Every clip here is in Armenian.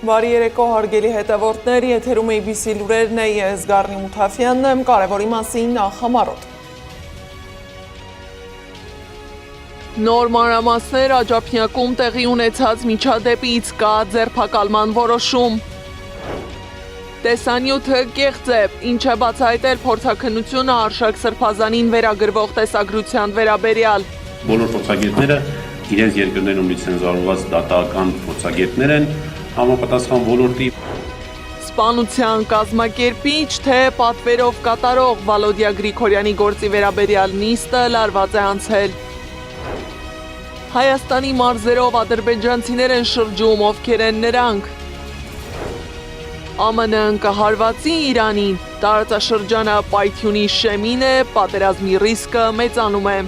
Բարի երեկո հարգելի հետևորդներ, եթերում ABC լուրերն է, ես Գառնի Մութաֆյանն եմ, կարևորի մասին նախամարոտ։ Նոր մանրամասներ Աջափնյակում տեղի ունեցած միջադեպից կա ձերբակալման որոշում։ Տեսանյութը կեղծ է, ինչ է բացահայտել փորձաքննությունը Արշակ Սրբազանին վերագրվող տեսագրության վերաբերյալ։ Բոլոր փորձագետները իրենց երկրներում լիցենզավորված դատական փորձագետներ են, համապատասխան ոլորտի։ Սպանության կազմակերպիչ, թե պատվերով կատարող Վալոդիա Գրիգորյանի գործի վերաբերյալ նիստը լարված է անցել։ Հայաստանի մարզերով ադրբեջանցիներ են շրջում, ովքեր են նրանք։ ԱՄՆ-ն կհարվածի Իրանին, տարածաշրջանը պայթյունի շեմին է, պատերազմի ռիսկը մեծանում է։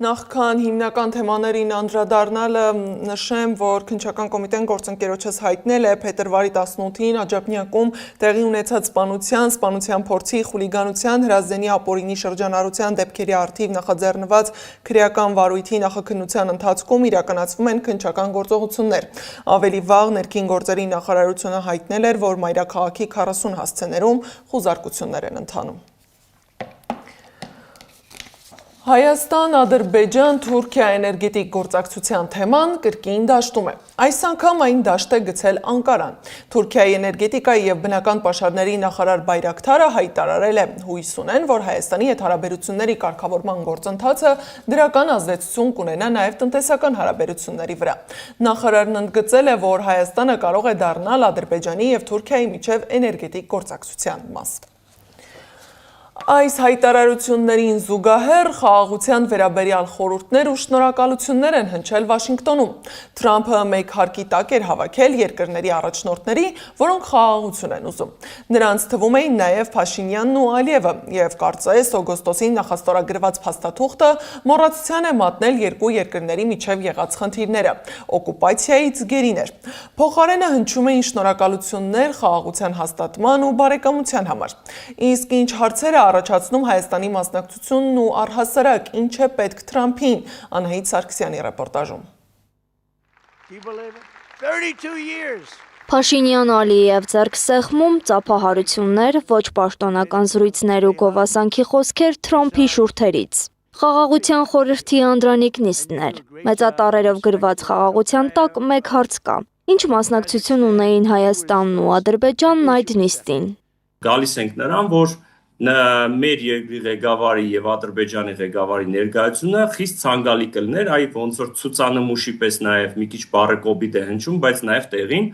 Նախքան հիմնական թեմաներին անդրադառնալը նշեմ, որ Քննչական կոմիտեն գործընկերոջս հայտնել է փետրվարի 18-ին Աջափնյակում տեղի ունեցած սպանության փորձի, խուլիգանության, հրազդենի ապօրինի շրջանառության դեպքերի առթիվ նախաձեռնված քրեական վարույթի նախաքննության ընթացքում իրականացվում են քննչական գործողություններ։ Ավելի վաղ ներքին գործերի նախարարությունը հայտնել էր, որ մայրաքաղաքի 40 հասցեներում խուզարկություններ են ընթանում։ Հայաստան-Ադրբեջան Թուրքիա էներգետիկ գործակցության թեման կրկին դաշտում է։ Այս անգամ այն դաշտ է գցել Անկարան։ Թուրքիայի էներգետիկայի և բնական պաշարների նախարար Բայրակթարը հայտարարել է, հույս ունեն, որ Հայաստանի հետ հարաբերությունների կարգավորման գործընթացը դրական ազդեցություն կունենա նաև տնտեսական հարաբերությունների վրա։ Նախարարն ընդգծել է, որ Հայաստանը կարող է դառնալ Ադրբեջանի և Թուրքիայի միջև էներգետիկ գործակցության մաս։ Այս հայտարարություններին զուգահեռ խաղաղության վերաբերյալ խորհուրդներ ու շնորհակալություններ են հնչել Վաշինգտոնում։ Թրամփը մեկ հարկի տակ էր հավաքել երկրների առաջնորդների, որոնք խաղաղություն են ուզում։ Նրանց թվում էին նաև Փաշինյանն ու Ալիևը, և կարծես օգոստոսին նախաստորագրված փաստաթուղթը մոռացության է մատնել երկու երկրների միջև եղած խնդիրները, օկուպացիայից գերիներ։ Փոխարենը հնչում էին շնորհակալություններ խաղաղության հաստատման ու բարեկամության համար։ Իսկ ինչ հարցեր առաջացնում Հայաստանի մասնակցությունն ու առհասարակ ինչ է պետք Թրամփին, Անահիտ Սարգսյանի ռեպորտաժում։ Փաշինյան-Ալիև ձեռքսեղմում, ծափահարություններ, ոչ պաշտոնական զրույցներ ու գովասանքի խոսքեր Թրամփի շուրթերից։ Խաղաղության խորհրդի անդրանիկ նիստն էր։ Մեծատառերով գրված խաղաղության տակ մեկ հարց կա. ինչ մասնակցություն ունեին Հայաստանն ու Ադրբեջանն այդ նիստին։ Գալիս ենք նրան, որ մեր երկրի ղեկավարի եւ Ադրբեջանի ղեկավարի ներկայությունը խիստ ցանկալի կլներ, այ ոնց որ ցուցանմուշի պես նաեւ մի քիչ բառը կոպիտ է հնչում, բայց նաեւ տեղին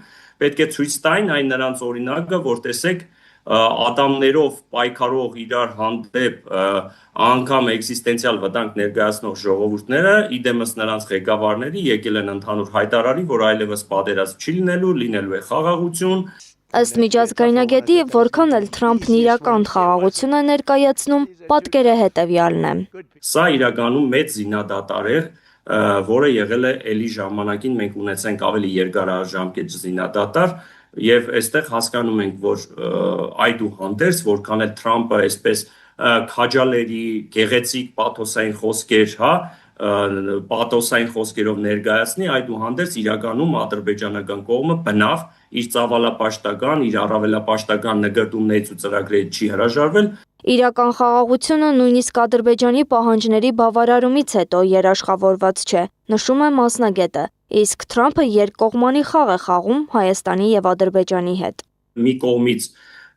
պետք է ցույց տային այն նրանց օրինակը, որ տեսեք ատամներով պայքարող իրար հանդեպ անգամ էքզիստենցիալ վտանգ ներկայացնող ժողովուրդները իդեմս նրանց ղեկավարների եկել են ընդհանուր հայտարարի, որ այլևս պատերազմ չի լինելու է խաղաղություն։ Ըստ միջազգայնագետի, որքան էլ Թրամփն իրական խաղաղություն է ներկայացնում, պատկերը հետևյալն է։ Սա իրականում մեծ զինադատար է, որը եղել է էլի ժամանակին մենք ունեցենք ավելի երկարաժամկետ զինադատար, եւ այստեղ հասկանում ենք, որ այդուհանդերձ որքան էլ Թրամփը այսպես քաջալերի, գեղեցիկ պաթոսային խոսքեր, պաթոսային խոսքերով ներկայացնի, այդուհանդերձ իրականում ադրբեջանական կողմը բնավ իր ծավալապաշտական, իր առավելապաշտական նկատումներից ու ծրագրերից չի հրաժարվել։ Իրական խաղաղությունը նույնիսկ Ադրբեջանի պահանջների բավարարումից հետո երաշխավորված չէ, նշում է մասնագետը, իսկ Թրամփը երկկողմանի խաղ է խաղում Հայաստանի եւ Ադրբեջանի հետ։ Մի կողմից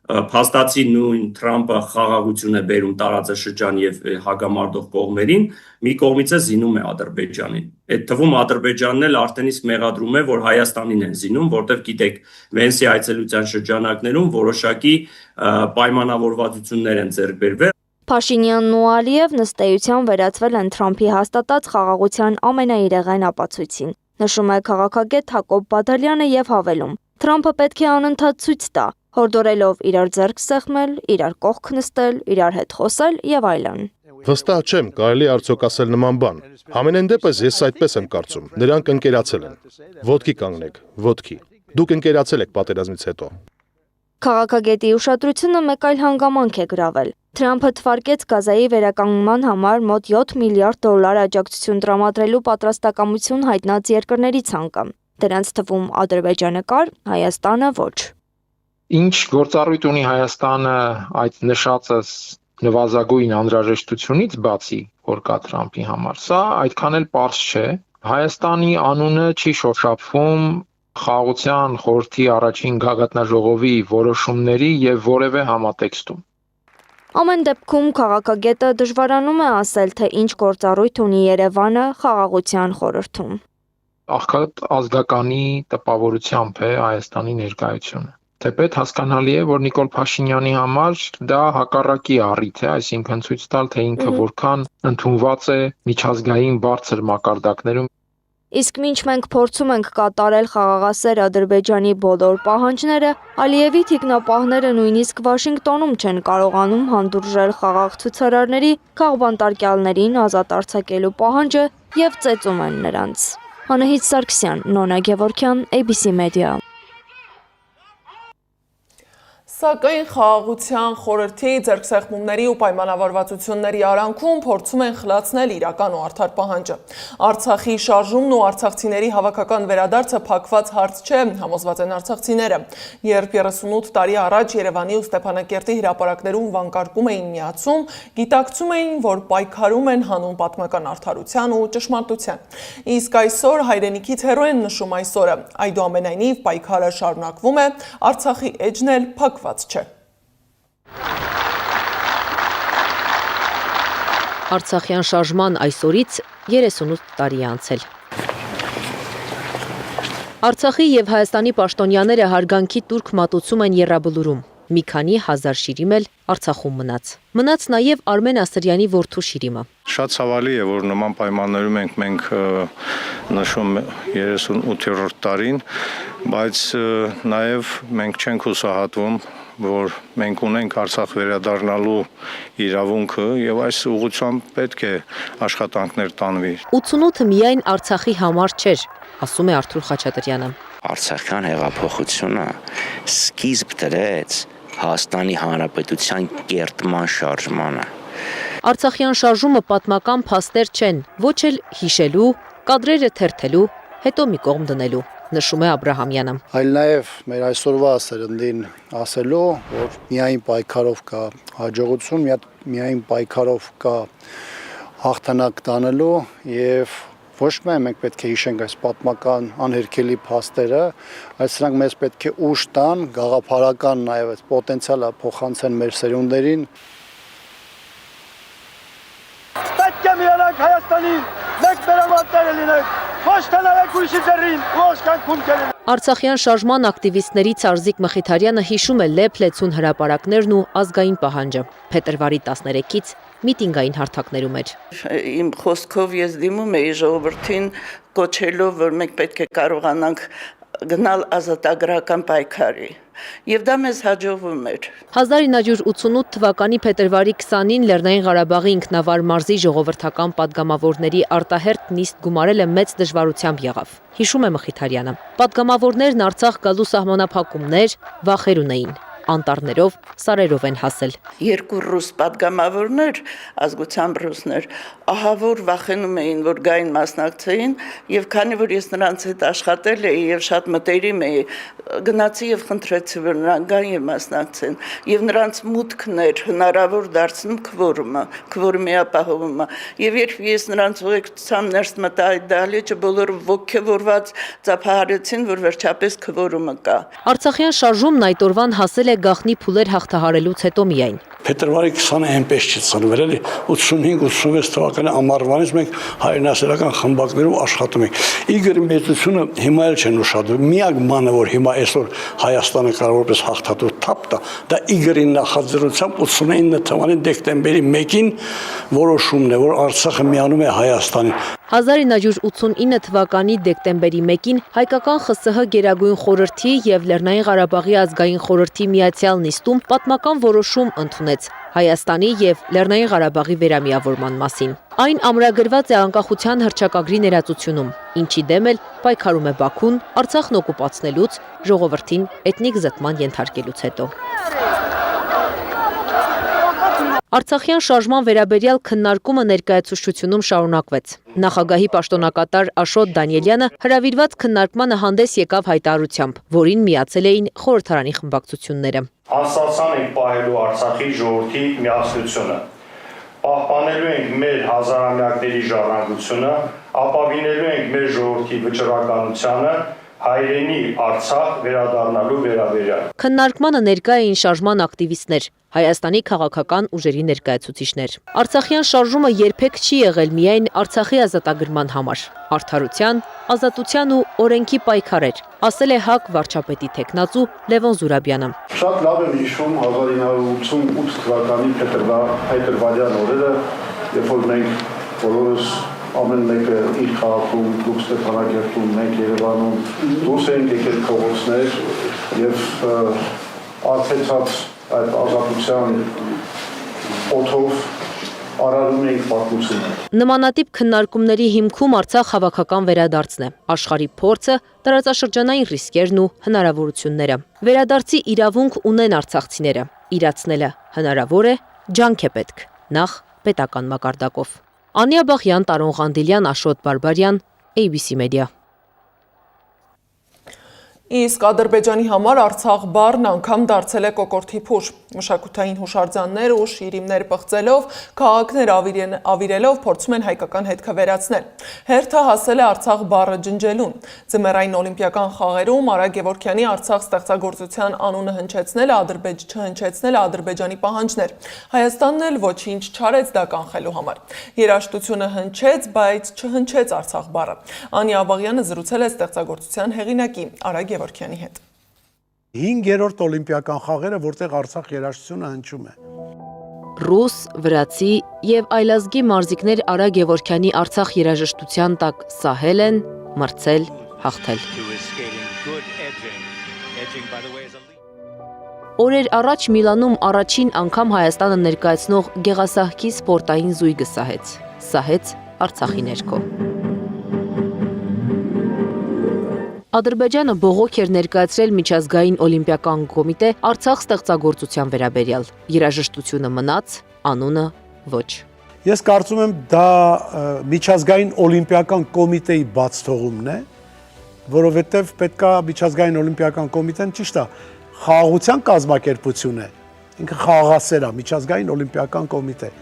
փաստացի նույն Թրամփը խաղաղություն է բերում տարածաշրջան եւ հակամարտող կողմերին, մի կողմից է զինում է Ադրբեջանին։ Այդ թվում Ադրբեջանն էլ արդեն իսկ մեղադրում է, որ Հայաստանին են զինում, որտեղ գիտեք, Վենսի այցելության շրջանակներում որոշակի պայմանավորվածություններ են ձեռք բերվել։ Փաշինյանն ու Ալիև նստեյության վերածվել են Թրամփի հաստատած խաղաղության ամենաիրեղեն ապացույցին, նշում է քաղաքագետ Հակոբ Բադալյանը եւ հավելում. Թրամփը պետք է անընդհատ ցույց տա, հորդորելով իրար ձեռք սեղմել, իրար կողք նստել, իրար հետ խոսել եւ այլն։ Վստահ չեմ, կարելի արդյոք ասել նման բան։ Համենայն դեպս ես այդպես եմ կարծում։ Նրանք ընկերացել են։ Ոտքի կանգնեք, ոտքի։ Դուք ընկերացել եք պատերազմից հետո։ Քաղաքագետի ուշադրությունը մեկ այլ հանգամանք է գրավել։ Թրամփը թվարկեց Գազայի վերականգնման համար մոտ 7 միլիարդ դոլար աջակցություն տրամադրելու պատրաստակամություն հայտնած երկրների ցանկը։ Դրանց թվում Ադրբեջանը կար, Հայաստանը ոչ։ Ինչ գործառույթ ունի Հայաստանը այդ նշածս նվազագույն անհրաժեշտությունից բացի, որ կա Թրամփի համար, սա այդքան էլ պարզ չէ։ Հայաստանի անունը չի շոշափվում Խաղաղության խորհրդի առաջին գագաթնաժողովի որոշումների եւ որևէ համատեքստում։ Ամեն դեպքում քաղաքագետը դժվարանում է ասել, թե ինչ գործառույթ ունի Երևանը Խաղաղության խորհրդում։ Աղքատ ազգականի տպավորությամբ է Հայաստանի ներկայությունը։ Թեպետ հասկանալի է, որ Նիկոլ Փաշինյանի համար դա հակառակի առիթ է, այսինքն ցույց տալ, թե ինքը որքան ընդունված է միջազգային բարձր մակարդակներում։ Իսկ մինչ մենք փորձում ենք կատարել խաղաղասեր Ադրբեջանի բոլոր պահանջները, Ալիևի թիկնապահները նույնիսկ Վաշինգտոնում չեն կարողանում հանդուրժել խաղաղ ցուցարարների քաղբանտարկյալներին ազատ արձակելու պահանջը եւ ծեծում են նրանց։ Անահիտ Սարգսյան, Նոնա Գևորգյան, ABC Media։ Սակայն խաղաղության խորհրդի ձեռքսեղմումների ու պայմանավորվածությունների արանքում փորձում են խլացնել իրական ու արդար պահանջը։ Արցախի շարժումն ու արցախցիների հավաքական վերադարձը փակված հարց չէ, համոզված են արցախցիները։ Երբ 38 տարի առաջ Երևանի ու Ստեփանակերտի հրապարակներում վանկարկում էին միացում, գիտակցում էին, որ պայքարում են հանուն պատմական արդարության ու ճշմարտության։ Իսկ այսօր հայրենիքից հեռու են նշում այս օրը։ Այդուամենայնիվ պայքարը շարունակվում է, Արցախի էջն էլ փակված չէ։ Արցախյան շարժման այսօրից 38 տարի է անցել։ Արցախի եւ Հայաստանի պաշտոնյաները հարգանքի տուրք մատուցում են Եռաբլուրում։ Մի քանի հազար շիրիմ էլ Արցախում մնաց։ Մնաց նաև Արմեն Ասրյանի որդու շիրիմը։ Շատ ցավալի է, որ նման պայմաններում մենք նշում 38-րդ տարին, բայց նաև մենք չենք հուսահատվում, որ մենք ունենք Արցախ վերադառնալու իրավունքը եւ այս ուղղությամբ պետք է աշխատանքներ տանվի։ 88-ը միայն Արցախի համար չէր, ասում է Արթուր Խաչատրյանը։ Արցախյան հեղափոխությունը սկիզբ դրեց Հայաստանի Հանրապետության կերտման շարժմանը։ Արցախյան շարժումը պատմական փաստեր չեն, ոչ էլ հիշելու, կադրերը թերթելու, հետո մի կողմ դնելու, նշում է Աբրահամյանը։ Այլ նաև մեր այսօրվա սերնդին ասելու, որ միայն պայքարով կա հաջողություն, միայն պայքարով կա հաղթանակ տանելու եւ ոչ միայն մենք պետք է հիշենք այս պատմական անհերքելի փաստերը, այլ սրանք մեզ պետք է ուժ տան, գաղափարական նաև այս պոտենցիալը փոխանցեն մեր սերունդերին։ Պետք է միանանք Հայաստանին, մենք վերամարտերը լինենք, ոչ թե նայեք ուրիշի ձեռին, ու աշխանքում կելին։ Արցախյան շարժման ակտիվիստներից Արզիկ Մխիթարյանը հիշում է լեփ-լեցուն հրապարակներն ու ազգային պահանջը։ Փետրվարի 13-ից միտինգային հարթակներում էր։ Իմ խոսքով ես դիմում էի ժողովրդին կոչելով, որ մենք պետք է կարողանանք գնալ ազատագրական պայքարի։ Եվ դա մեզ հաջողվում էր։ 1988 թվականի փետրվարի 20-ին Լեռնային Ղարաբաղի ինքնավար մարզի ժողովրդական պատգամավորների արտահերթ նիստ գումարելը մեծ դժվարությամբ եղավ։ Հիշում է Մխիթարյանը։ Պատգամավորներն Արցախ գալու սահմանափակումներ, վախեր ունեին։ Անտառներով, սարերով են հասել։ Երկու ռուս պատգամավորներ, ազգությամբ ռուսներ, ահավոր վախենում էին, որ գային մասնակցեին, եւ քանի որ ես նրանց հետ աշխատել էի եւ շատ մտերիմ էի, գնացի եւ խնդրեցի, որ նրանք գան եւ մասնակցեն, եւ նրանց մուտքն էր հնարավոր դարձնում քվորումի ապահովումը։ Եվ երբ ես նրանց ուղեկցությամբ ներս մտա այդ դահլիճը, բոլորը ոգևորված ծափահարեցին, որ վերջապես քվորումը կա։ Արցախյան շարժումն այդ օրվան հասել է գաղտնի փուլեր հաղթահարելուց հետո միայն։ Փետրվարի 20-ը այնպես չի ծնվել, էլի 85-86 թվականի ամառվանից մենք հայրենասիրական խմբակներով աշխատում ենք։ Իգորի մեծությունը հիմա էլ չեն ուշադրում։ Միակ բանը, որ հիմա այսօր Հայաստանը կարող որպես հաղթատու թափ տա, դա Իգորի նախաձեռնությամբ 89 թվականի դեկտեմբերի 1-ին որոշումն է, որ Արցախը միանում է Հայաստանին։ 1989 թվականի դեկտեմբերի 1-ին հայկական ԽՍՀ Գերագույն խորհրդի եւ Լեռնային Ղարաբաղի ազգային խորհրդի միացյալ նիստում պատմական որոշում ընդունեց Հայաստանի եւ Լեռնային Ղարաբաղի վերամիավորման մասին։ Այն ամրագրված է անկախության հռչակագրի ներածությունում, ինչի դեմ էլ պայքարում է Բաքուն Արցախն օկուպացնելուց, ժողովրդին էթնիկ զտման ենթարկելուց հետո։ Արցախյան շարժման վերաբերյալ քննարկումը ներկայացուցչությունում շարունակվեց։ Նախագահի պաշտոնակատար Աշոտ Դանիելյանը հրավիրված քննարկմանը հանդես եկավ հայտարարությամբ, որին միացել էին խորհրդարանի խմբակցությունները։ Անստացան ենք պահելու Արցախի ժողովրդի միասնությունը, պահպանելու ենք մեր հազարամյակների ժառանգությունը, ապավինելու ենք մեր ժողովրդի վճռականությանը, հայրենի Արցախ վերադառնալու վերաբերյալ։ Քննարկմանը ներկա էին շարժման ակտիվիստներ, Հայաստանի քաղաքական ուժերի ներկայացուցիչներ։ Արցախյան շարժումը երբեք չի եղել միայն Արցախի ազատագրման համար, արդարության, ազատության ու օրենքի պայքար էր, ասել է ՀԱԿ վարչապետի թեկնածու Լևոն Զուրաբյանը։ Շատ լավ եմ հիշում 1988 թվականի փետրվարյան օրերը, երբ որ մենք բոլորս ամեն մեկը իր քաղաքում, դուք Ստեփանակերտում, մենք Երևանում դուրս ենք եկել փողոցներ եւ արթեցած այդ ազատության օդով արարում ենք պատմությունը։ Նմանատիպ քննարկումների հիմքում Արցախ հավաքական վերադարձն է, աշխարհի փորձը, տարածաշրջանային ռիսկերն ու հնարավորությունները։ Վերադարձի իրավունք ունեն արցախցիները, իրացնելը հնարավոր է, ջանք է պետք, նախ պետական մակարդակով։ Անիա Բախյան, Տարոն Ղանդիլյան, Աշոտ Բարբարյան, ABC Media։ Իսկ Ադրբեջանի համար Արցախ բառն անգամ դարձել է կոկորդի փուշ։ Մշակութային հուշարձաններ ու շիրիմներ պղծելով, քաղաքներ ավիրելով փորձում են հայկական հետքը վերացնել։ Հերթը հասել է Արցախ բառը ջնջելուն։ Ձմեռային օլիմպիական խաղերում Արա Գևորգյանի Արցախ ստեղծագործության անունը չհնչեցնելը Ադրբեջանի պահանջն էր։ Հայաստանն էլ ոչինչ չարեց դա կանխելու համար։ Երաժշտությունը հնչեց, բայց չհնչեց Արցախ բառը։ Անիա Աբաղյանը զրուցել է ստեղծագործության հեղինակի Արա Գևորգյանի հետ։ 5-րդ օլիմպիական խաղերը, որտեղ Արցախ երաժշտությունը հնչում է։ Ռուս, վրացի եւ այլազգի մարզիկներ Արա Գևորգյանի Արցախ երաժշտության տակ սահել են, մրցել, հաղթել։ Օրեր առաջ Միլանում առաջին անգամ Հայաստանը ներկայացնող գեղասահքի սպորտային զույգը սահեց Արցախի ներքո։ Ադրբեջանը բողոք էր ներկայացրել միջազգային օլիմպիական կոմիտե Արցախ ստեղծագործության վերաբերյալ։ Երաժշտությունը մնաց, անունը ոչ։ Ես կարծում եմ դա միջազգային օլիմպիական կոմիտեի բաց թողումն է, որովհետև պետքա միջազգային օլիմպիական կոմիտեն ճիշտ է, խաղաղության կազմակերպություն է, ինքը խաղաղասեր է, միջազգային օլիմպիական կոմիտե,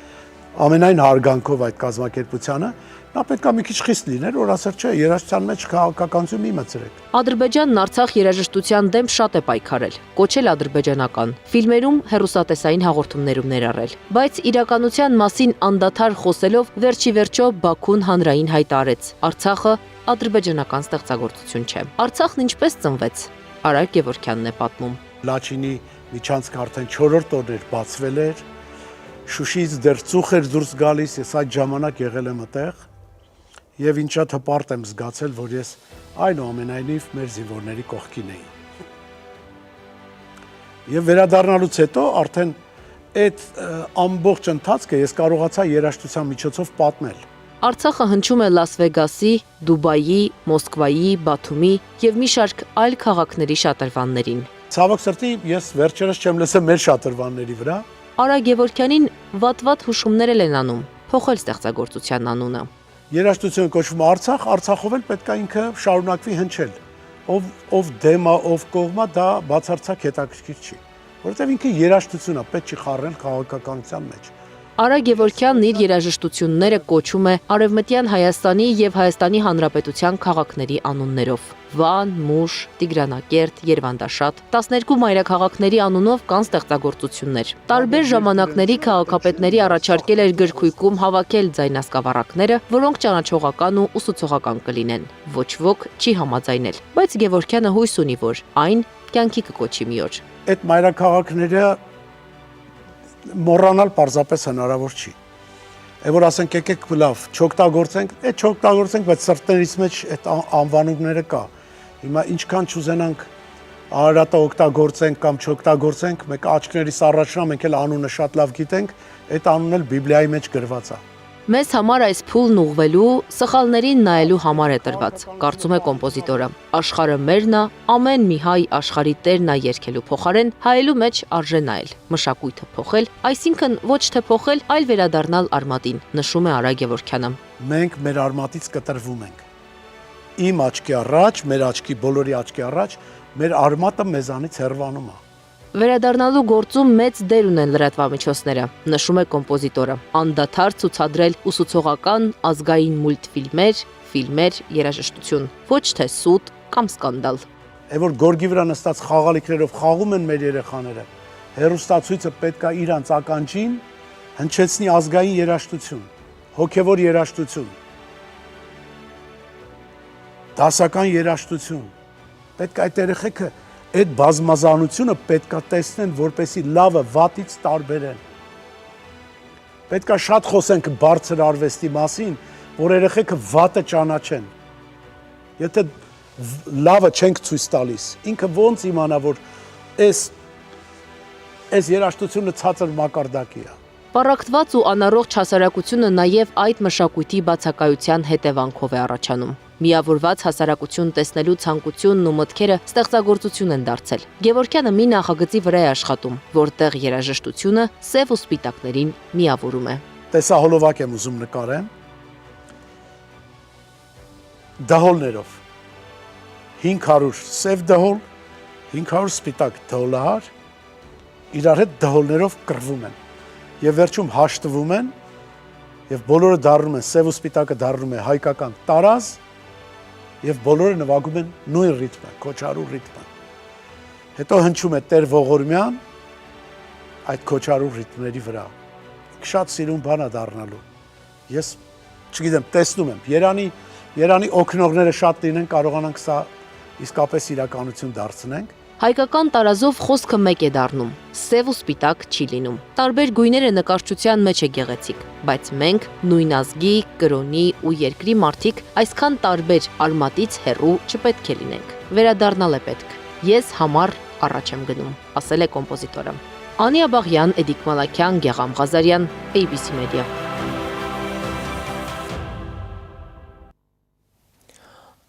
ամենայն հարգանքով այդ կազմակերպությանը, նա պետք է մի քիչ խիստ լիներ, որ ասել չէ, երաժշտության մեջ քաղաքականություն մի մտցրեք։ Ադրբեջանն Արցախ երաժշտության դեմ շատ է պայքարել, կոչել ադրբեջանական, ֆիլմերում, հեռուստատեսային հաղորդումներում ներառել, բայց իրականության մասին անդադար խոսելով վերջի վերջո Բաքուն հանրային հայտարարեց. Արցախը ադրբեջանական ստեղծագործություն չէ։ Արցախն ինչպես ծնվեց։ Արա Գևորգյանն է պատմում։ Լաչինի միջանցքը արդեն 4-րդ օրն էր բացվել էր, Շուշիից դեռ ծուխ էր դուրս գալիս, ես այդ ժամանակ եղել եմ այդտեղ եւ ինչ շատ հպարտ եմ զգացել, որ ես այնուամենայնիվ մեր զինվորների կողքին էի։ Եվ վերադառնալուց հետո արդեն այդ ամբողջ ընթացքը ես կարողացա երաժշտության միջոցով պատմել։ Արցախը հնչում է Լաս Վեգասի, Դուբայի, Մոսկվայի, Բաթումի եւ մի շարք այլ քաղաքների շատրվաններին։ Ցավոք սրտի ես վերջերս չեմ լսել մեր շատրվանների վրա։ Արա Գևորգյանին վատ հուշումներ են անում, փոխել ստեղծագործության անունը։ Երաժշտությունը կոչվում է Արցախ, Արցախով էլ պետք է ինքը շարունակվի հնչել։ Ով դեմ է, ով կողմ է, դա բացարձակ հետաքրքիր չի, որովհետև ինքը երաժշտություն է, պետք չի խառնել քաղաքականության մեջ։ Արա Գևորգյանն իր երաժշտությունները կոչում է Արևմտյան Հայաստանի եւ Հայաստանի Հանրապետության քաղաքների անուններով։ Վան, Մուշ, Տիգրանակերտ, Երվանդաշատ, 12 մայրաքաղաքների անունով կան ստեղծագործություններ։ Տարբեր ժամանակների քաղաքապետների առաջարկել էր գրքույկում հավաքել ձայնասկավառակները, որոնք ճանաչողական ու ուսուցողական կլինեն։ Ոչ ոք չի համաձայնել, բայց Գևորգյանը հույս ունի, որ այն կյանքի կկոչի մի օր։ Այդ մայրաքաղաքները մոռանալ պարզապես հնարավոր չի։ Որ ասենք եկեք լավ, չօգտագործենք, չօգտագործենք, բայց սրտերից մեջ այդ անվանումները կա։ Հիմա ինչքան չուզենանք Արարատը օգտագործենք կամ չօգտագործենք, մեկ աչքներիս առաջնա մենք էլ անունը շատ լավ գիտենք, այդ անունն էլ Բիբլիայի մեջ գրված է։ Մեզ համար այս փուլն ուղղվելու, սխալներին նայելու համար է տրված, կարծում է կոմպոզիտորը։ Աշխարհը մերն է, ամեն մի հայ աշխարհի տերն է երգելու փոխարեն, հայելու մեջ արժե նայել, մշակույթը փոխել, այսինքն ոչ թե փոխել, այլ վերադառնալ արմատին, նշում է Արա Գևորգյանը։ Մենք մեր արմատից կտրվում ենք։ Իմ աչքի առաջ, մեր աչքի բոլորի աչքի առաջ, մեր արմատը մեզանից հեռանում է։ Վերադառնալու գործում մեծ դեր ունեն լրատվամիջոցները, նշում է կոմպոզիտորը, անդադար ցուցադրել ուսուցողական, ազգային մուլտֆիլմեր, ֆիլմեր, երաժշտություն, ոչ թե սուտ կամ սկանդալ։ Է որ գորգի վրա նստած խաղալիքներով խաղում են մեր երեխաները, հեռուստացույցը պետք է իրանց ականջին հնչեցնի ազգային երաժշտություն, հոգևոր երաժշտություն, դասական երաժշտություն, պետք է այդ երեխեքը այդ բազմազանությունը պետք է տեսնեն, որպեսզի լավը վատից տարբերեն։ Պետք է շատ խոսենք բարձր արվեստի մասին, որ երեխեքը վատը ճանաչեն։ Եթե լավը չենք ցույց տալիս, ինքը ոնց իմանա, որ այս երաժշտությունը ցածր մակարդակի է։ Պառակտված ու անառողջ հասարակությունը նաև այդ մշակույթի բացակայության հետևանքով է առաջանում։ Միավորված հասարակություն տեսնելու ցանկությունն ու մտքերը ստեղծագործություն են դարձել։ Գևորգյանը մի նախագծի վրա է աշխատում, որտեղ երաժշտությունը սև ու սպիտակներին միավորում է։ Տեսահոլովակ եմ ուզում նկարեմ։ Դահոլներով 500 սև դահոլ, 500 սպիտակ դոլար իրար հետ դահոլներով կռվում են եւ վերջում հաշտվում են եւ բոլորը դառնում են սև ու սպիտակը դառնում է հայկական տարազ եւ բոլորը նվագում են նույն ռիթմը, քոչարու ռիթմը։ Հետո հնչում է Տեր Ողորմյան այդ քոչարու ռիթմերի վրա։ Շատ սիրուն բան է դառնալու։ Ես չգիտեմ, տեսնում եմ, Երանի օգնողները շատ լինեն, կարողանանք սա իսկապես իրականություն դարձնենք։ Հայկական տարազով խոսքը մեկ է դառնում, սև ու սպիտակ չի լինում։ Տարբեր գույները նկարչության մեջ է գեղեցիկ, բայց մենք նույն ազգի, կրոնի ու երկրի մարդիկ այսքան տարբեր արմատից հեռու չպետք է լինենք։ Վերադառնալ է պետք։ Ես համար առաջ եմ գնում, ասել է կոմպոզիտորը։ Անի Աբաղյան, Էդիկ Մալաքյան, Գեղամ Ղազարյան, ABC Media։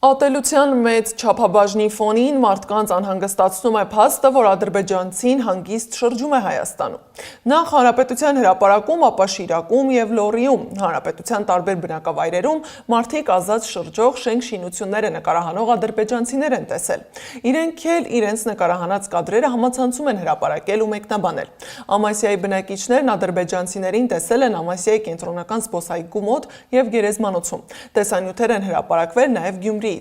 Ատելության մեծ չափաբաժնի ֆոնին մարդկանց անհանգստացնում է փաստը, որ ադրբեջանցին հանգիստ շրջում է Հայաստանում։ Նախ Հանրապետության հրապարակում, ապա Շիրակում եւ Լոռիում, Հանրապետության տարբեր բնակավայրերում մարդիկ ազատ շրջող շենք-շինությունները նկարահանող ադրբեջանցիներ են տեսել։ Իրենք էլ իրենց նկարահանած կադրերը համացանցում են հրապարակել ու մեկնաբանել։ Ամասիայի բնակիչներն ադրբեջանցիներին տեսել են Ամասիայի կենտրոնական զբոսայգու մոտ եւ Գերեզմանոցում։ Տեսանյութեր են հրապարակվել նաեւ Գյումրի։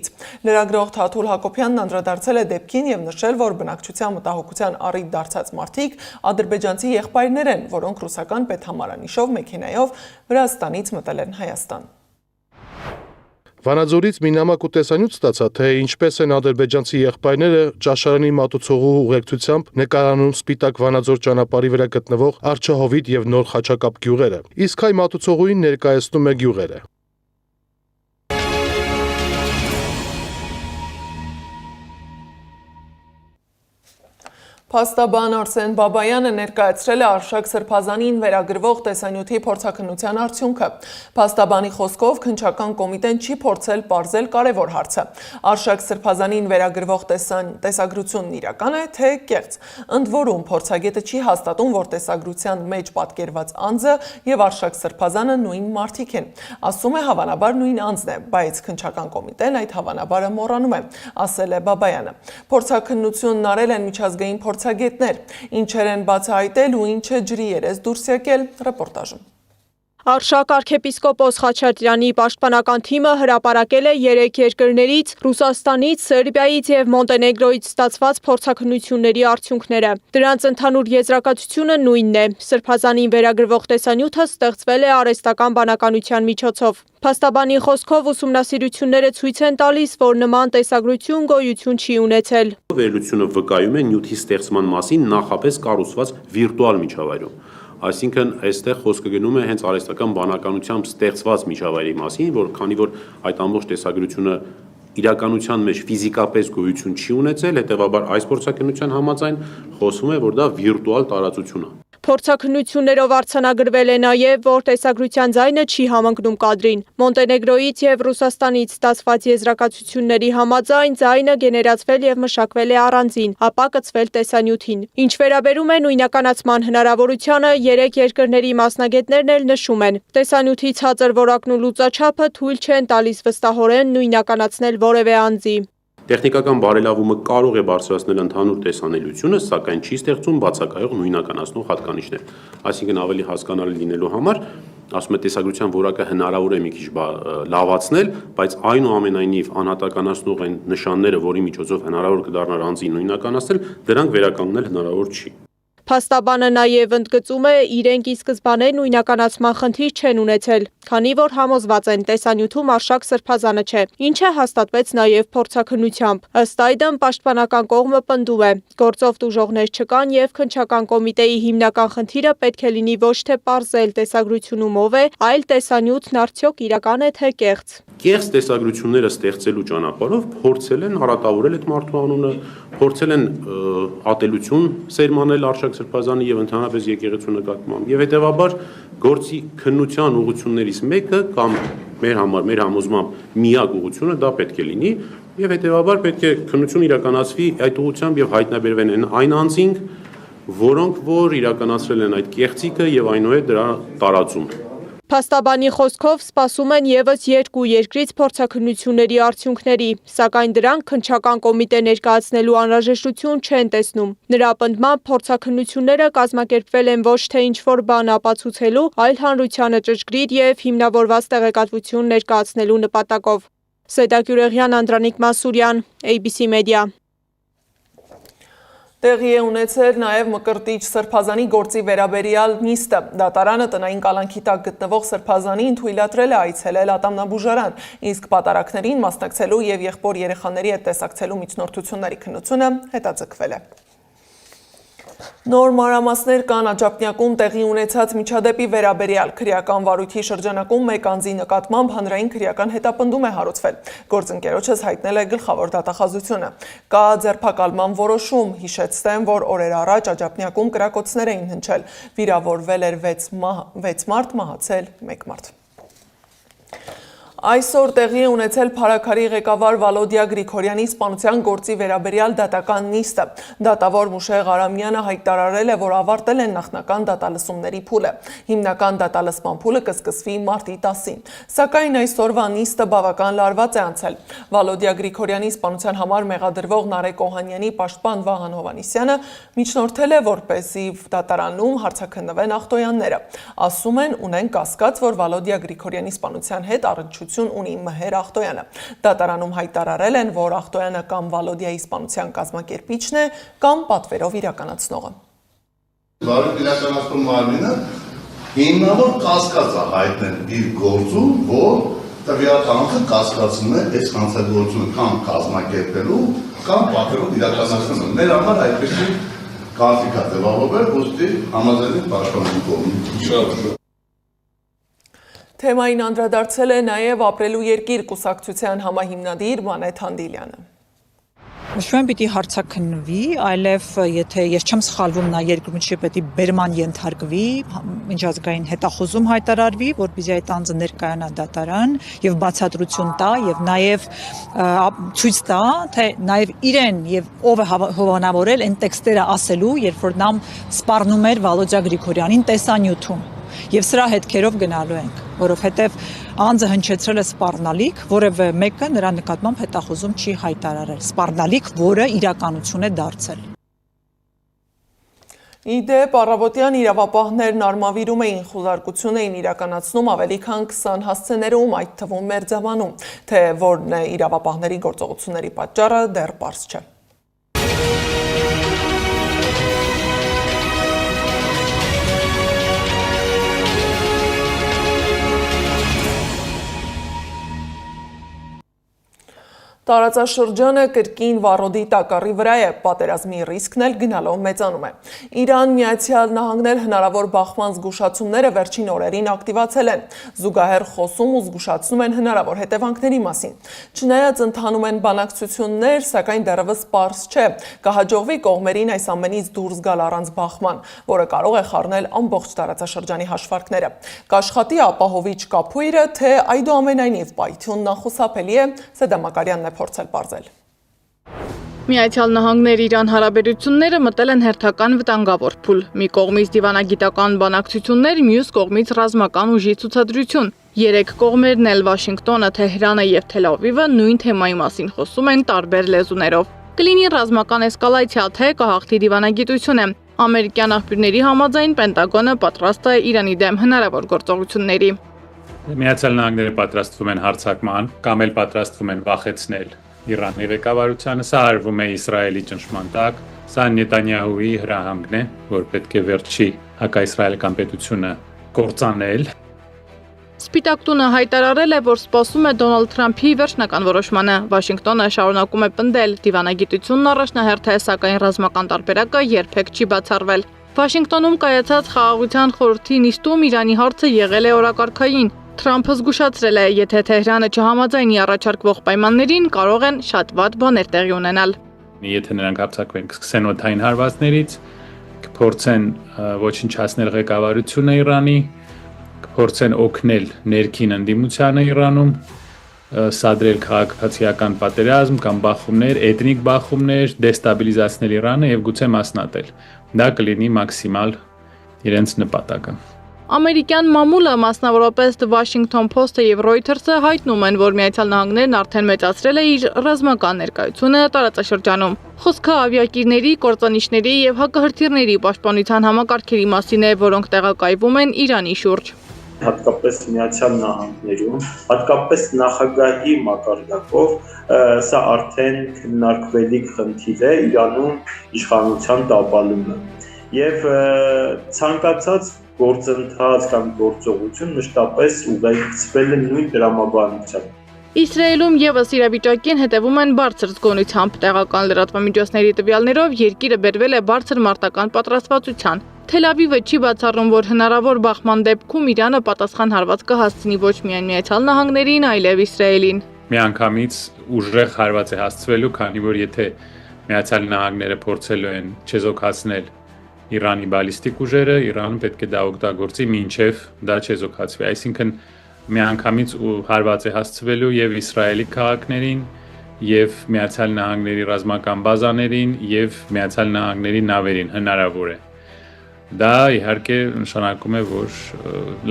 Լրագրող Թաթուլ Հակոբյանն անդրադարձել է դեպքին եւ նշել, որ բնակչության մտահոգության առիթ դարձած մարդիկ ադրբեջանցի եղբայրներ են, որոնք ռուսական պետհամարանիշով մեքենայով Վրաստանից մտել են Հայաստան։ Վանաձորից մի նամակ ու տեսանյութ ստացա, թե ինչպես են ադրբեջանցի եղբայրները ճաշարանի մատուցողու ուղեկցությամբ նկարանում Սպիտակ Վանաձոր ճանապարհի վրա գտնվող Արչահովիտ եւ Նոր Խաչակապ գյուղերը, իսկ հայ մատուցողուին ներկայացնում է գյուղերը։ Փաստաբան Արսեն Բաբայանը ներկայացրել է Արշակ Սրբազանին վերագրվող տեսանյութի փորձաքննության արդյունքը։ Փաստաբանի խոսքով քննչական կոմիտեն չի փորձել պարզել կարևոր հարցը։ Արշակ Սրբազանին վերագրվող տեսագրությունն իրական է, թե կեղծ։ Ընդ որում փորձագետը չի հաստատում, որ տեսագրության մեջ պատկերված անձը եւ Արշակ Սրբազանը նույն մարդիկ են։ Ասում է հավանաբար նույն անձն է, բայց քննչական կոմիտեն այդ հավանաբարը մոռանում է, ասել է Բաբայանը։ Փորձաքննությունն արել են միջազգային փորձագետներ, ինչեր են բացահայտել ու ինչը ջրի երես դուրս եկել, ռեպորտաժում։ Արշակ arczepiskopos Խաչատրյանի պաշտպանական թիմը հրապարակել է 3 երկրներից՝ Ռուսաստանից, Սերբիայից եւ Մոնտենեգրոյից ստացված փորձաքննությունների արդյունքները։ Դրանց ընդհանուր եզրակացությունը նույնն է։ Սրբազանին վերագրվող տեսանյութը ստեղծվել է արհեստական բանականության միջոցով։ Փաստաբանի խոսքով ուսումնասիրությունները ցույց են տալիս, որ նման տեսագրություն գոյություն չի ունեցել։ Վերլուծությունը վկայում է նյութի ստեղծման մասին նախապես կառուցված վիրտուալ միջավայրում։ Այսինքն այստեղ խոսքը գնում է հենց արհեստական բանականությամբ ստեղծված միջավայրի մասին, որ քանի որ այդ ամբողջ տեսագրությունը իրականության մեջ ֆիզիկապես գոյություն չի ունեցել, հետևաբար այս փորձակնության համաձայն խոսվում է, որ դա վիրտուալ տարածություն է։ Փորձաքննություններով արձանագրվել է նաև, որ տեսագրության ձայնը չի համընկնում կադրին։ Մոնտենեգրոյից եւ Ռուսաստանից ստացված եզրակացությունների համաձայն ձայնը գեներացվել եւ մշակվել է առանձին, ապա կցվել տեսանյութին։ Ինչ վերաբերում է նույնականացման հնարավորությանը, երեք երկրների մասնագետներն էլ նշում են. տեսանյութի ցածր որակն ու լուծաչափը թույլ չեն տալիս վստահորեն նույնականացնել որևէ անձի։ Տեխնիկական բարելավումը կարող է բարձրացնել ընդհանուր տեսանելիությունը, սակայն չի ստեղծում բացակայող նույնականացնող հատկանիշներ։ Այսինքն ավելի հասկանալի լինելու համար, ասում է տեսագրության որակը հնարավոր է մի քիչ լավացնել, բայց այնուամենայնիվ անհատականացնող այն նշանները, որի միջոցով հնարավոր կդառնար անձին նույնականացնել, դրանք վերականգնել հնարավոր չի։ Փաստաբանը նաև ընդգծում է, իրենք ի սկզբանե նույնականացման խնդիր չեն ունեցել, քանի որ համոզված են տեսանյութում արշակ սրբազանը չէ, ինչը հաստատվեց նաև փորձաքննությամբ։ Ըստ այդմ պաշտպանական կողմը պնդում է, գործով տուժողներ չկան եւ քննչական կոմիտեի հիմնական խնդիրը պետք է լինի ոչ թե պարզել տեսագրությունում ով է, այլ տեսանյութն արդյոք իրական է թե կեղծ։ Կեղծ տեսագրությունները ստեղծելու ճանապարհով փորձել են առատավորել այդ մարդու անունը, փորձել են ատելություն սերմանել արշակ սրբազանի եւ ընդհանրապես եկեղեցու նկատմամբ եւ հետեւաբար գործի քննության ուղղություններից մեկը կամ մեր համար մեր համոզմամբ միակ ուղղությունը դա պետք է լինի եւ հետեւաբար պետք է քննություն իրականացվի այդ ուղղությամբ եւ հայտնաբերվեն այն անձինք, որոնք որ իրականացրել են այդ կեղծիքը եւ այնուհետ դրա տարածումը։ Փաստաբանի խոսքով սպասում են եւս երկու երկրից փորձաքննությունների արդյունքների, սակայն դրանք քննչական կոմիտե ներկայացնելու անհրաժեշտություն չեն տեսնում։ Նրա պնդմամբ փորձաքննությունները կազմակերպվել են ոչ թե ինչ-որ բան ապացուցելու, այլ հանրությանը ճշգրիտ եւ հիմնավորված տեղեկատվություն ներկայացնելու նպատակով։ Սեդա Գյուրեղյան, Անդրանիկ Մասուրյան, ABC Media։ Տեղի է ունեցել նաև Մկրտիչ սրբազանի գործի վերաբերյալ նիստը։ Դատարանը տնային կալանքի տակ գտնվող սրբազանին թույլատրել է այցելել Ատամնաբուժարան, իսկ պատարակներին մասնակցելու եւ եղբոր երեխաների հետ տեսակցելու միջնորդությունների քննությունը հետաձգվել է։ Նոր մանրամասներ կան Աջափնյակում տեղի ունեցած միջադեպի վերաբերյալ քրեական վարույթի շրջանակում մեկ անձի նկատմամբ հանրային քրեական հետապնդում է հարուցվել։ Գործընկերոջս հայտնել է գլխավոր դատախազությունը։ Կա ձերբակալման որոշում, հիշեցնեմ, որ օրեր առաջ Աջափնյակում կրակոցներ էին հնչել, վիրավորվել էր 6 մարդ, մահացել 1 մարդ։ Այսօր տեղի է ունեցել Փարաքարի ղեկավար Վալոդիա Գրիգորյանի սպանության գործի վերաբերյալ դատական նիստը։ Դատավոր Մուշեղ Արամյանը հայտարարել է, որ ավարտել են նախնական դատալսումների փուլը։ Հիմնական դատալսման փուլը կսկսվի մարտի 10-ին։ Սակայն այսօրվա նիստը բավական լարված է անցել։ Վալոդիա Գրիգորյանի սպանության համար մեղադրվող Նարեկ Օհանյանի պաշտպան Վահան Հովհաննիսյանը միջնորդել է, որպեսզի դատարանում հարցաքննվեն ախտոյանները։ Ասում են, ունեն կասկած, որ Վալոդիա Գրիգորյանի սպանության հետ առնչություն ունի Մհեր Ախտոյանը։ Դատարանում հայտարարել են, որ Ախտոյանը կամ Վալոդիայի սպանության կազմակերպիչն է, կամ պատվերով իրականացնողը։ Վարույթ իրականացնող մարմինը հիմնավոր կասկած է հայտնել իր գործում, որ տվյալ անձը կասկածում է այս հանցագործությունը կամ կազմակերպելու, կամ պատվերով իրականացնելու։ Մեր համար այդպեսի կոնֆլիկտ է ձևավորվել, ուստի համաձայնվի պաշտպանության կողմից։ Թեմային անդրադարձել է նաև ապրելու երկիր կուսակցության համահիմնադիր Մանեթ Հանդիլյանը։ Նշում եմ պիտի հարցաքննվի, այլև եթե ես չեմ սխալվում, նա երկրի պետք է բերման ենթարկվի, միջազգային հետախուզում հայտարարվի, որպեսզի այդ անձը ներկայանա դատարան եւ բացատրություն տա եւ նաեւ ցույց տա, թե նաեւ իրեն եւ ով է հովանավորել այն տեքստերը ասելու, երբ որ նա սպառնում էր Վալոդիա Գրիգորյանին տեսանյութում։ Եվ սրա հետքերով գնալու ենք, որովհետև անձը հնչեցրել է սպառնալիք, որևէ մեկը նրա նկատմամբ հետախուզում չի հայտարարել, սպառնալիք, որը իրականություն է դարձել։ Իդեպ առավոտյան իրավապահներն արմավիրում էին խուզարկություն էին իրականացնում ավելի քան 20 հասցեներում, այդ թվում Մերձավանում, թե որն է իրավապահների գործողությունների պատճառը դեռ պարզ չէ։ Տարածաշրջանը կրկին վառոդի տակառի վրա է, պատերազմի ռիսկն էլ գնալով մեծանում է։ Իրան, Միացյալ Նահանգներ հնարավոր բախման զգուշացումները վերջին օրերին ակտիվացել են, զուգահեռ խոսում ու զգուշացնում են հնարավոր հետևանքների մասին։ Չնայած ընթանում են բանակցություններ, սակայն դեռևս պարզ չէ, կհաջողվի կողմերին այս ամենից դուրս գալ առանց բախման, որը կարող է խառնել ամբողջ տարածաշրջանի հաշվարկները։ Կաշխատի ապահովիչ կապույրը, թե այդուամենայնիվ պայթյունն անխուսափելի է, Սեդա Մակարյանն է փորձել պարզել։ Միացյալ Նահանգներ-Իրան հարաբերությունները մտել են հերթական վտանգավոր փուլ։ Մի կողմից դիվանագիտական բանակցություններ, մյուս կողմից ռազմական ուժի ցուցադրություն։ Երեք կողմերն էլ Վաշինգտոնը, Թեհրանը եւ Թել Ավիվը նույն թեմայի մասին խոսում են տարբեր լեզուներով։ Կլինի ռազմական էսկալացիա, թե կհաղթի դիվանագիտությունը։ Ամերիկյան աղբյուրների համաձայն Պենտագոնը պատրաստ է Իրանի դեմ հնարավոր գործողությունների։ Միացյալ Նահանգները պատրաստվում են հարձակման կամ էլ պատրաստվում են վախեցնել Իրանի ղեկավարությանը, սա արվում է Իսրայելի ճնշման տակ, սա Նետանյահուի հրահանգն է, որ պետք է վերջի հակաիսրայելական պետությունը կործանել։ Սպիտակ տունը հայտարարել է, որ սպասում է Դոնալդ Թրամփի վերջնական որոշմանը։ Վաշինգտոնը շարունակում է պնդել, դիվանագիտությունն առաջնահերթ է, սակայն ռազմական տարբերակը երբեք չի բացառվել։ Վաշինգտոնում կայացած խաղաղության խորհրդի նիստում Իրանի հարցը եղել է օրակարգային։ Թրամփը զգուշացրել է, եթե Թեհրանը չհամաձայնի առաջարկվող պայմաններին, կարող են շատ վատ բաներ տեղի ունենալ։ Եթե նրանք հարձակվեն, կսկսեն օդային հարվածներից, կփորձեն ոչնչացնել ղեկավարությունը Իրանի, կփորձեն օգնել ներքին ընդդիմությանը Իրանում, սադրել քաղաքացիական պատերազմ կամ բախումներ, էթնիկ բախումներ, դեստաբիլիզացնել Իրանը եւ գուցե մասնատել։ Դա կլինի մաքսիմալ իրենց նպատակը։ Ամերիկյան մամուլը, մասնավորապես The Washington Post-ը եւ Reuters-ը հայտնում են, որ Միացյալ Նահանգներն արդեն մեծացրել է իր ռազմական ներկայությունը տարածաշրջանում։ Խոսքը ավիակիրների, կործանիչների եւ հակահրթիռների պաշտպանության համակարգերի մասին է, որոնք տեղակայվում են Իրանի շուրջ։ Հատկապես Միացյալ Նահանգներում, հատկապես նախագահի մակարդակով, սա արդեն քննարկվելիք խնդիր է Իրանում իշխանության տապալումը։ Եվ ցանկացած գործընթաց կամ գործողություն մշտապես ուղեկցվել է նույն դրամաբանությամբ։ Իսրայելում եւս իրավիճակին հետևում են բարձր զգոնությամբ։ Տեղական լրատվամիջոցների տվյալներով երկիրը բերվել է բարձր մարտական պատրաստվածության։ Թել Ավիվը չի բացառում, որ հնարավոր բախման դեպքում Իրանը պատասխան հարված կհասցնի ոչ միայն Միացյալ Նահանգներին, այլև Իսրայելին։ Միանգամից ուժեղ հարված է հասցվելու, քանի որ եթե Միացյալ Նահանգները փորձելու են չեզոքացնել Իրանի բալիստիկ ուժերը, Իրանը պետք է դա օգտագործի մինչև դա չեզոքացվի։ Այսինքն միանգամից հարված է հասցվելու եւ Իսրայելի քաղաքներին, եւ Միացյալ Նահանգների ռազմական բազաներին, եւ Միացյալ Նահանգների նավերին հնարավոր է։ Դա իհարկե նշանակում է, որ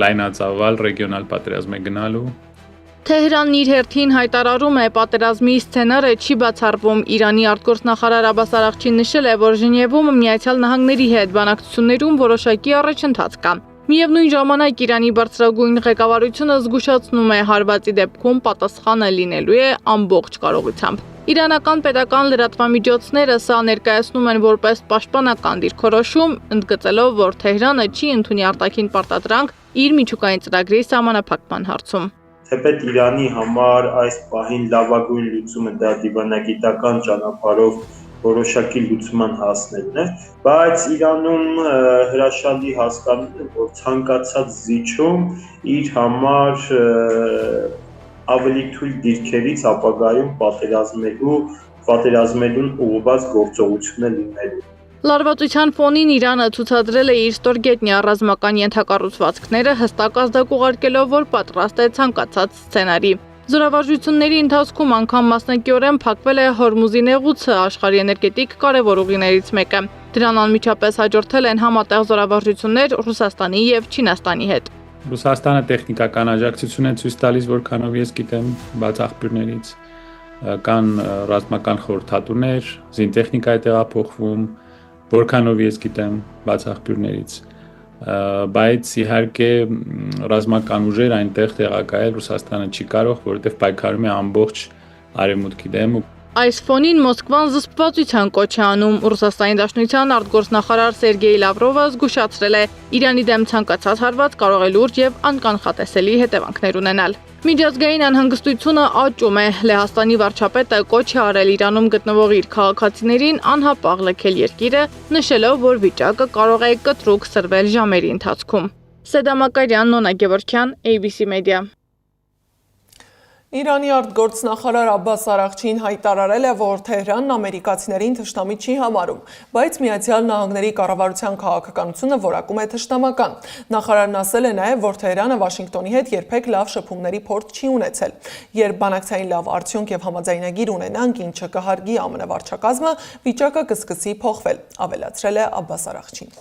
լայնածավալ ռեգիոնալ պատերազմ է գնալու։ Թեհրանն իր հերթին հայտարարում է, պատերազմի սցենարը չի բացառվում։ Իրանի արտգործնախարար Աբբաս Արաղչին նշել է, որ Ժնևում Միացյալ Նահանգների հետ բանակցություններում որոշակի առաջընթաց կա։ Միևնույն ժամանակ Իրանի բարձրագույն ղեկավարությունը զգուշացնում է, հարվածի դեպքում պատասխանը լինելու է ամբողջ կարողությամբ։ Իրանական պետական լրատվամիջոցները սա ներկայացնում են որպես պաշտպանական դիրքորոշում, ընդգծելով, որ Թեհրանը չի ընդունի արտաքին պարտադրանք իր միջուկային ծրագրի սահմանափակման հարցում։ Թեպետ Իրանի համար այս պահին լավագույն լուծումը դա դիվանագիտական ճանապարհով որոշակի լուծման հասնելն է, բայց Իրանում հրաշալի հասկանում է, որ ցանկացած զիջում իր համար ավելի թույլ դիրքերից ապագայում պատերազմելուն ուղղված գործողություն է լինելու։ Լարվածության ֆոնին Իրանը ցուցադրել է իր ստորգետնյա ռազմական ենթակառուցվածքները հստակ ազդակ ուղարկելով, որ պատրաստ է ցանկացած սցենարի։ Զորավարժությունների ընթացքում անգամ մասնակիորեն փակվել է Հորմուզի նեղուցը, աշխարհի էներգետիկ կարևոր ուղիներից մեկը։ Դրան անմիջապես հաջորդել են համատեղ զորավարժություններ Ռուսաստանի եւ Չինաստանի հետ։ Ռուսաստանը տեխնիկական աջակցություն է ցույց տալիս, որքանով ես գիտեմ, բաց աղբյուրներից կան ռազմական խորհրդատուներ, զինտեխնիկա է տեղափոխվում, որքանով ես գիտեմ, բաց աղբյուրներից, բայց իհարկե ռազմական ուժեր այնտեղ տեղակայել Ռուսաստանը չի կարող, որովհետև պայքարում է ամբողջ արևմուտքի դեմ ու Այս ֆոնին Մոսկվան զսպվածության կոչ է անում։ Ռուսաստանի Դաշնության արտգործնախարար Սերգեյ Լավրովը զգուշացրել է, Իրանի դեմ ցանկացած հարված կարող է լուրջ եւ անկանխատեսելի հետևանքներ ունենալ։ Միջազգային անհանգստությունը աճում է։ Լեհաստանի վարչապետը կոչ է արել Իրանում գտնվող իր քաղաքացիներին անհապաղ լքել երկիրը, նշելով, որ վիճակը կարող է կտրուկ սրվել ժամերի ընթացքում։ Սեդա Մակարյան, Նոնա Գևորգյան, ABC Media։ Իրանի արտգործնախարար Աբբաս Արաղչին հայտարարել է, որ Թեհրանն ամերիկացիներին թշնամի չի համարում, բայց Միացյալ Նահանգների կառավարության քաղաքականությունը որակում է թշնամական։ Նախարարն ասել է նաև, որ Թեհրանը Վաշինգտոնի հետ երբեք լավ շփումների փորձ չի ունեցել։ Երբ բանակցային լավ արդյունք եւ համաձայնագիր ունենանք, ինչը կհարգի ԱՄՆ վարչակազմը, վիճակը կսկսի փոխվել, ավելացրել է Աբբաս Արաղչին։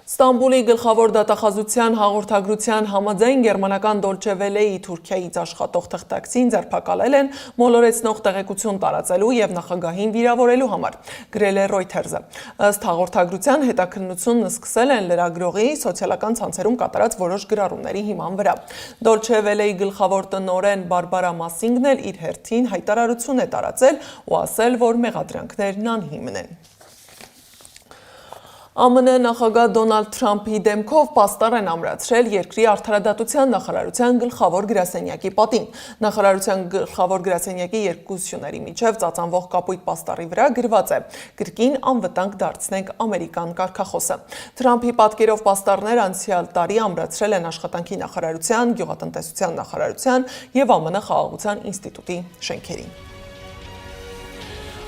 Ստամբուլի գլխավոր դատախազության հաղորդագրության համաձայն գերմանական Դոլչե Վելեի Թուրքիայից աշխատող թղթակցին ձերբակալել են մոլորեցնող տեղեկություն տարածելու եւ նախագահին վիրավորելու համար, գրել է Reuters-ը։ Ըստ հաղորդագրության հետաքննությունն սկսել են լրագրողի սոցիալական ցանցերում կատարած որոշ գրառումների հիման վրա։ Դոլչե Վելեի գլխավոր տնօրեն Բարբարա Մասինգն էլ իր հերթին հայտարարություն է տարածել ու ասել, որ մեղադրանքներն անհիմն են։ ԱՄՆ նախագահ Դոնալդ Թրամփի դեմքով պաստառ են ամրացրել երկրի արդարադատության նախարարության գլխավոր գրասենյակի պատին։ Նախարարության գլխավոր գրասենյակի երկուսյունների միջև ծածանվող կապույտ պաստառի վրա գրված է. «Կրկին անվտանգ դարձնենք ամերիկան» կարգախոսը։ Թրամփի պատկերով պաստառներ անցյալ տարի ամրացրել են աշխատանքի նախարարության, գյուղատնտեսության նախարարության եւ ԱՄՆ խաղաղության ինստիտուտի շենքերին։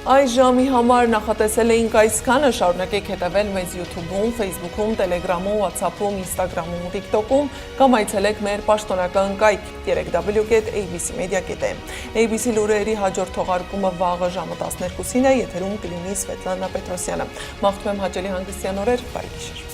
Այս ժամի համար նախատեսել էինք այսքանը, շարունակեք հետևել մեզ YouTube-ում, Facebook-ում, Telegram-ում, WhatsApp-ում, Instagram-ում ու TikTok-ում կամ այցելեք մեր պաշտոնական կայք 3w.abcmedia.am։ ABC լուրերի հաջորդ թողարկումը վաղը ժամը 12-ին է, եթերում կլինի Սվետլանա Պետրոսյանը։ Մաղթում եմ հաճելի հանգստյան օրեր, բարի գիշեր։